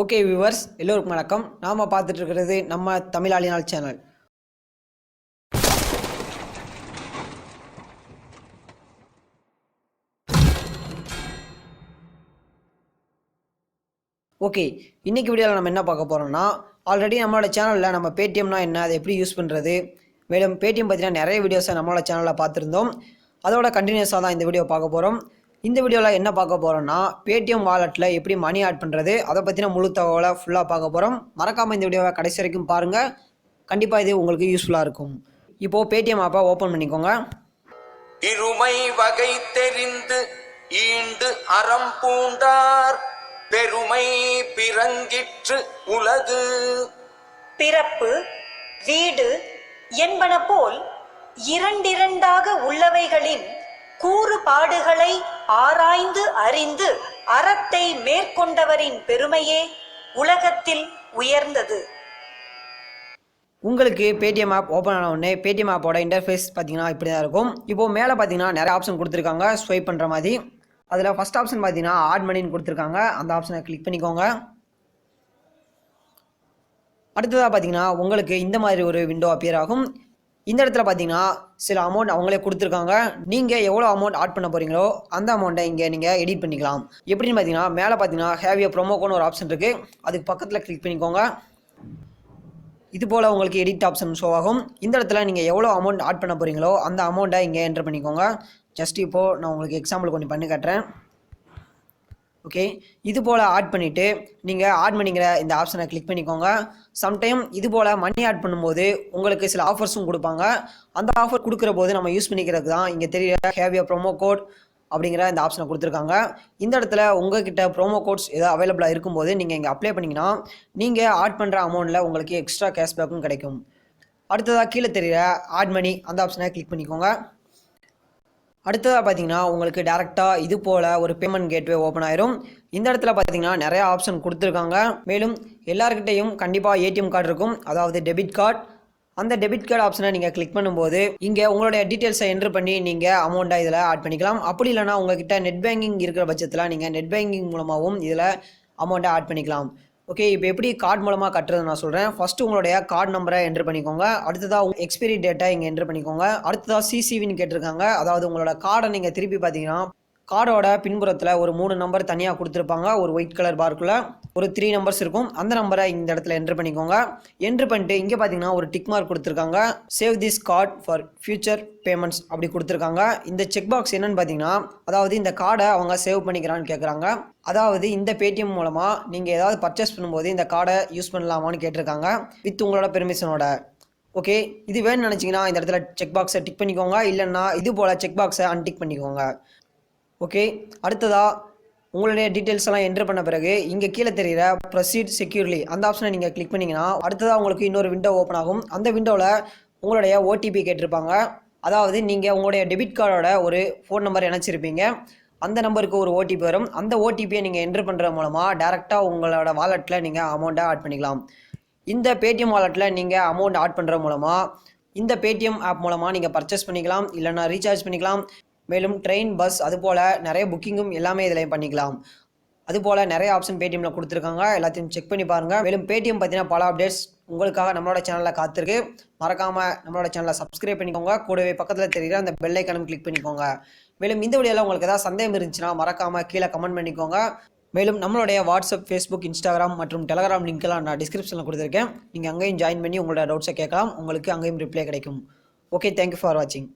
Okay viewers, எல்லோருக்கும் வணக்கம். நாம் பார்த்துட்டு இருக்கிறது நம்ம தமிழாளினால் சேனல். ஓகே, இன்றைக்கி வீடியோவில் நம்ம என்ன பார்க்க போகிறோம்னா, ஆல்ரெடி நம்மளோட சேனலில் நம்ம பேடிஎம்னா என்ன, அதை எப்படி யூஸ் பண்ணுறது, மேலும் பேடிஎம் பற்றின நிறைய வீடியோஸை நம்மளோட சேனலில் பார்த்துருந்தோம். அதோட கண்டினியூஸாக தான் இந்த வீடியோ பார்க்க போகிறோம். இந்த வீடியோவில் என்ன பார்க்க போகிறோம்னா, பேடிஎம் வாலெட்டில் எப்படி மணி ஆட் பண்ணுறது, அதை பற்றின முழு தகவலை ஃபுல்லாக பார்க்க போகிறோம். மறக்காமல் இந்த வீடியோவை கடைசி வரைக்கும் பாருங்கள். கண்டிப்பாக இது உங்களுக்கு யூஸ்ஃபுல்லாக இருக்கும். இப்போது பேடிஎம் ஆப்பை ஓப்பன் பண்ணிக்கோங்க. இருமை வகை தெரிந்து ஈண்டு அறம் பூண்டார் பெருமை பிறங்கிற்று உலகு. பிறப்பு வீடு என்பன போல் இரண்டிரண்டாக உள்ளவைகளின் கூறுபாடுகளை ஆராய்ந்து அறிந்து அறத்தை மேற்கொண்டவரின் பெருமையே உலகத்தில் உயர்ந்தது. உங்களுக்கு பேடிஎம் ஆப் ஓப்பன் ஆன உடனே பேடிஎம் ஆப்போட இன்டர்ஃபேஸ் பார்த்தீங்கன்னா இப்படி தான் இருக்கும். இப்போது மேலே பார்த்தீங்கன்னா நிறைய ஆப்ஷன் கொடுத்துருக்காங்க ஸ்வைப் பண்ணுற மாதிரி. அதில் ஃபஸ்ட் ஆப்ஷன் பார்த்தீங்கன்னா ஆட் மணின்னு கொடுத்துருக்காங்க. அந்த ஆப்ஷனை கிளிக் பண்ணிக்கோங்க. அடுத்ததாக பார்த்தீங்கன்னா உங்களுக்கு இந்த மாதிரி ஒரு விண்டோ அப்பியர் ஆகும். இந்த இடத்துல பார்த்தீங்கன்னா சில அமௌண்ட் அவங்களே கொடுத்துருக்காங்க. நீங்கள் எவ்வளோ அமௌண்ட் ஆட் பண்ண போகிறீங்களோ அந்த அமௌண்ட்டை இங்கே நீங்கள் எடிட் பண்ணிக்கலாம். எப்படின்னு பார்த்தீங்கன்னா மேலே பார்த்தீங்கன்னா ஹேவ் ஏ ப்ரோமோ கோட்னு ஒரு ஆப்ஷன் இருக்குது. அதுக்கு பக்கத்தில் கிளிக் பண்ணிக்கோங்க. இது போல் உங்களுக்கு எடிட் ஆப்ஷன் ஷோ ஆகும். இந்த இடத்துல நீங்கள் எவ்வளோ அமௌண்ட் ஆட் பண்ண போகிறீங்களோ அந்த அமௌண்ட்டை இங்கே என்டர் பண்ணிக்கோங்க. ஜஸ்ட் இப்போது நான் உங்களுக்கு எக்ஸாம்பிள் கொஞ்சம் பண்ணி காட்டுறேன். ஓகே, இது போல் ஆட் பண்ணிவிட்டு நீங்கள் ஆட் பண்ணிக்கிற இந்த ஆப்ஷனை கிளிக் பண்ணிக்கோங்க. சம்டைம் இது போல் மணி ஆட் பண்ணும்போது உங்களுக்கு சில ஆஃபர்ஸும் கொடுப்பாங்க. அந்த ஆஃபர் கொடுக்குற போது நம்ம யூஸ் பண்ணிக்கிறதுக்கு தான் இங்கே தெரிய ஹேவ் ஏ ப்ரோமோ கோட் அப்படிங்கிற இந்த ஆப்ஷனை கொடுத்துருக்காங்க. இந்த இடத்துல உங்கள்கிட்ட ப்ரோமோ கோட்ஸ் எதாவது அவைலபிளாக இருக்கும்போது நீங்கள் இங்கே அப்ளை பண்ணிங்கன்னா நீங்கள் ஆட் பண்ணுற அமௌண்ட்டில் உங்களுக்கு எக்ஸ்ட்ரா கேஷ்பேக்கும் கிடைக்கும். அடுத்ததாக கீழே தெரிய ஆட் மணி அந்த ஆப்ஷனை கிளிக் பண்ணிக்கோங்க. அடுத்ததாக பார்த்தீங்கன்னா உங்களுக்கு டேரெக்டாக இது போல் ஒரு பேமெண்ட் கேட்வே ஓப்பன் ஆயிரும். இந்த இடத்துல பார்த்தீங்கன்னா நிறையா ஆப்ஷன் கொடுத்துருக்காங்க. மேலும் எல்லாருக்கிட்டையும் கண்டிப்பாக ஏடிஎம் கார்டு இருக்கும், அதாவது டெபிட் கார்டு. அந்த டெபிட் கார்டு ஆப்ஷனை நீங்கள் கிளிக் பண்ணும்போது இங்கே உங்களுடைய டீட்டெயில்ஸை என்ட்ரு பண்ணி நீங்கள் அமௌண்ட்டை இதில் ஆட் பண்ணிக்கலாம். அப்படி இல்லைனா உங்கள்கிட்ட நெட் பேங்கிங் இருக்கிற பட்சத்தில் நீங்கள் நெட் பேங்கிங் மூலமாகவும் இதில் அமௌண்ட்டை ஆட் பண்ணிக்கலாம். ஓகே, இப்போ எப்படி கார்டு மூலமாக கட்டுறது நான் சொல்கிறேன். ஃபஸ்ட்டு உங்களுடைய கார்டு நம்பரை என்ட்ரு பண்ணிக்கோங்க. அடுத்ததாக உங்கள் எக்ஸ்பைரி டேட்டை இங்கே என்ட்ரு பண்ணிக்கோங்க. அடுத்ததாக சிசிவின்னு கேட்டிருக்காங்க. அதாவது உங்களோட கார்டை நீங்கள் திருப்பி பார்த்தீங்கன்னா கார்டோட பின்புறத்தில் ஒரு 3 நம்பர் தனியாக கொடுத்துருப்பாங்க. ஒரு ஒயிட் கலர் பார்க்குள்ள ஒரு 3 நம்பர்ஸ் இருக்கும். அந்த நம்பரை இந்த இடத்துல என்ட்ரு பண்ணிக்கோங்க. என்ட்ரு பண்ணிட்டு இங்கே பார்த்தீங்கன்னா ஒரு டிக் மார்க் கொடுத்துருக்காங்க. Save this card for future payments அப்படி கொடுத்துருக்காங்க. இந்த செக் பாக்ஸ் என்னன்னு பார்த்தீங்கன்னா, அதாவது இந்த கார்டை அவங்க சேவ் பண்ணிக்கிறான்னு கேட்குறாங்க. அதாவது இந்த பேடிஎம் மூலமாக நீங்கள் ஏதாவது பர்ச்சேஸ் பண்ணும்போது இந்த கார்டை யூஸ் பண்ணலாமான்னு கேட்டிருக்காங்க, வித் உங்களோட பெர்மிஷனோட. ஓகே, இது வேணும்னு நினச்சிங்கன்னா இந்த இடத்துல செக் பாக்ஸை டிக் பண்ணிக்கோங்க. இல்லைன்னா இது போல் செக் பாக்ஸை அன்டிக் பண்ணிக்கோங்க. ஓகே, அடுத்ததாக உங்களுடைய டீட்டெயில்ஸ் எல்லாம் என்ட்ரு பண்ண பிறகு இங்கே கீழே தெரிகிற ப்ரொசீட் செக்யூர்லி அந்த ஆப்ஷனை நீங்கள் கிளிக் பண்ணிங்கன்னா அடுத்ததாக உங்களுக்கு இன்னொரு விண்டோ ஓப்பன் ஆகும். அந்த விண்டோவில் உங்களுடைய ஓடிபி கேட்டிருப்பாங்க. அதாவது நீங்கள் உங்களுடைய டெபிட் கார்டோட ஒரு ஃபோன் நம்பர் இணைச்சிருப்பீங்க. அந்த நம்பருக்கு ஒரு ஓடிபி வரும். அந்த ஓடிபியை நீங்கள் என்ட்ரு பண்ணுறது மூலமாக டேரெக்டாக உங்களோட வாலெட்டில் நீங்கள் அமௌண்ட்டை ஆட் பண்ணிக்கலாம். இந்த பேடிஎம் வாலெட்டில் நீங்கள் அமௌண்ட் ஆட் பண்ணுறது மூலமாக இந்த பேடிஎம் ஆப் மூலமாக நீங்கள் பர்ச்சேஸ் பண்ணிக்கலாம், இல்லைனா ரீசார்ஜ் பண்ணிக்கலாம். மேலும் ட்ரெயின், பஸ், அதுபோல் நிறைய புக்கிங்கும் எல்லாமே இதில் பண்ணிக்கலாம். அதுபோல் நிறைய ஆப்ஷன் பேடிஎம்மில் கொடுத்துருக்காங்க. எல்லாத்தையும் செக் பண்ணி பாருங்கள். மேலும் பேடிஎம் பார்த்தீங்கன்னா பல அப்டேட்ஸ் உங்களுக்காக நம்மளோட சேனலில் காத்திருக்கு. மறக்காமல் நம்மளோட சேனலை சப்ஸ்கிரைப் பண்ணிக்கோங்க. கூடவே பக்கத்தில் தெரிகிற அந்த பெல் ஐக்கானும் கிளிக் பண்ணிக்கோங்க. மேலும் இந்த வீடியோவில் உங்களுக்கு ஏதாவது சந்தேகம் இருந்துச்சுன்னா மறக்காமல் கீழே கமெண்ட் பண்ணிக்கோங்க. மேலும் நம்மளுடைய வாட்ஸ்அப், ஃபேஸ்புக், இன்ஸ்டாகிராம் மற்றும் டெலகிராம் லிங்க்கெல்லாம் நான் டிஸ்கிரிப்ஷனில் கொடுத்துருக்கேன். நீங்கள் அங்கேயும் ஜாயின் பண்ணி உங்களோட டவுட்ஸை கேட்கலாம். உங்களுக்கு அங்கேயும் ரிப்ளை கிடைக்கும். ஓகே, தேங்க்யூ ஃபார் வாட்சிங்.